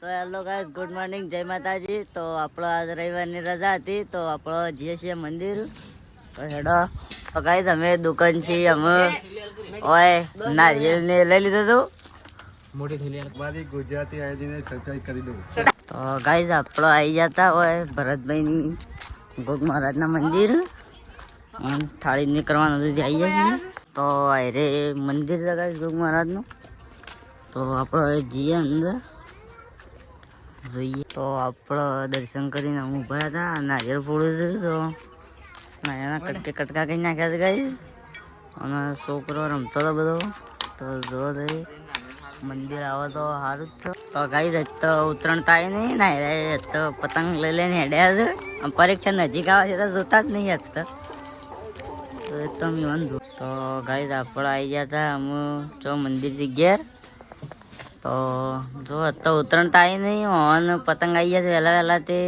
તો hello guys, good morning, જય માતાજી. તો આપણો આજ રવિવારની રજા હતી તો આપણો જઈએ છીએ મંદિર. તો હેડો. તો ગાઈસ અમે દુકાન છીએ, અમે ઓય નારિયેલ ને લઈ લીધું હતું. મોટી થેલી મારી ગુજરાતી આઈડીને સબસ્ક્રાઇબ કરી દો. તો ગાઈસ આપણો આવી જતા હોય ભરતભાઈની ગોગ મહારાજના મંદિર. થાળી નીકળવાનું સુધી આવી જાય. તો અરે મંદિર છે ગાઈસ ગોગ મહારાજનું. તો આપણે જઈએ અંદર જોઈએ. તો આપણે દર્શન કરીને હું ઉભા હતા, નારિયેળ ફોડું છું. તો નારિયેળના કટકા કરી નાખ્યા છે ગાઈસ. અને છોકરો રમતો હતો બધો. તો જો થઈ મંદિર આવો તો સારું જ છે. તો ગાઈસ જ તો ઉત્તરાયણ થાય નહીં ને, તો પતંગ લઈ લઈને હેડ્યા છે. પરીક્ષા નજીક આવે છે તો જોતા જ નહીં હત. તો એ તો મેં વાંધો. તો ગાઈસ આપણે આવી ગયા હતા અમે જો મંદિરથી ઘેર. તો જો તો ઉત્તરાયણ થાય નહીં અને પતંગ આવી ગયા છે વહેલા વહેલા. તે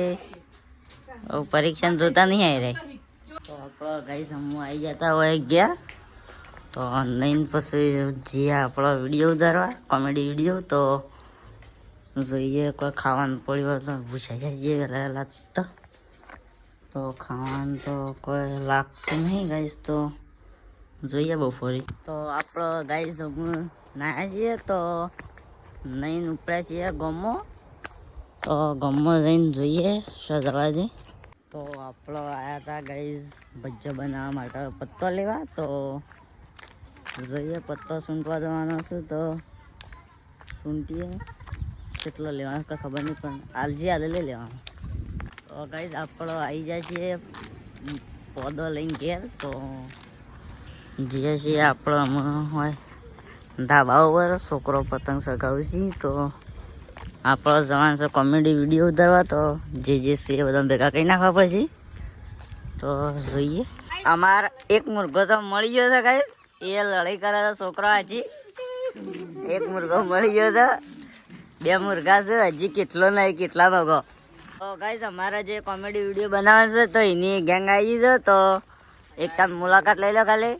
પરીક્ષા જોતા નહીં આવી રહી. તો આપણે ગાઈસ અમે આવી જતા હોય ઘેર. તો નહીં પછી જઈએ આપણો વિડીયો ઉતારવા, કોમેડી વિડીયો. તો જોઈએ કોઈ ખાવાનું પડ્યું હોય તો પૂછાઈ જઈએ વહેલા વહેલા. તો ખાવાનું તો કોઈ લાગતું નહીં ગાઈસ. તો જોઈએ બપોરે. તો આપણો ગાઈસ અમે નાયા છીએ. તો નહીં ઉપડ્યા છીએ ગમો. તો ગમો જઈને જોઈએ સજાવાજી. તો આપણો આવ્યા હતા ગાઈસ ભજીયા બનાવવા માટે પત્તો લેવા. તો જોઈએ પત્તો સૂંટવા જવાનો છે. તો સૂંટીએ કેટલો લેવાનો કંઈ ખબર નહીં, પણ આલજી આલે લઈ લેવાનો. તો ગાઈસ આપણો આવી જાય છીએ પોદો લઈને ઘેર. તો જઈએ છીએ આપણો અમે હોય ધાબા ઉપર છોકરો પતંગ ચગાવશે. તો આપણો જવાનું છે કોમેડી વિડીયો ઉતારવા. તો જે છે બધા ભેગા કરી નાખવા પડશે. તો જોઈએ અમારે એક મુર્ગો તો મળી ગયો છે ગાઈસ. એ લડાઈ કરે છે છોકરો. હજી એક મુર્ગો મળી ગયો છે. બે મુર્ગા છે હજી કેટલો નહીં કેટલા ભગો. તો ગાઈસ અમારા જે કોમેડી વિડીયો બનાવે છે તો એની ગેંગ આવી છે. તો એક ટાઈમ મુલાકાત લઈ લો ખાલી.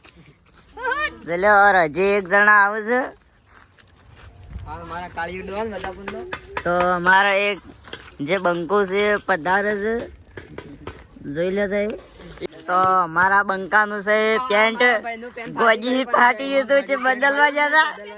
હજી એક જણા આવે છે. તો અમારા એક જે બંકો છે પધારે છે, જોઈ લે. તો અમારા બંકાનું છે પેન્ટ ગોજી ફાટી ગયું છે, બદલવા જતા.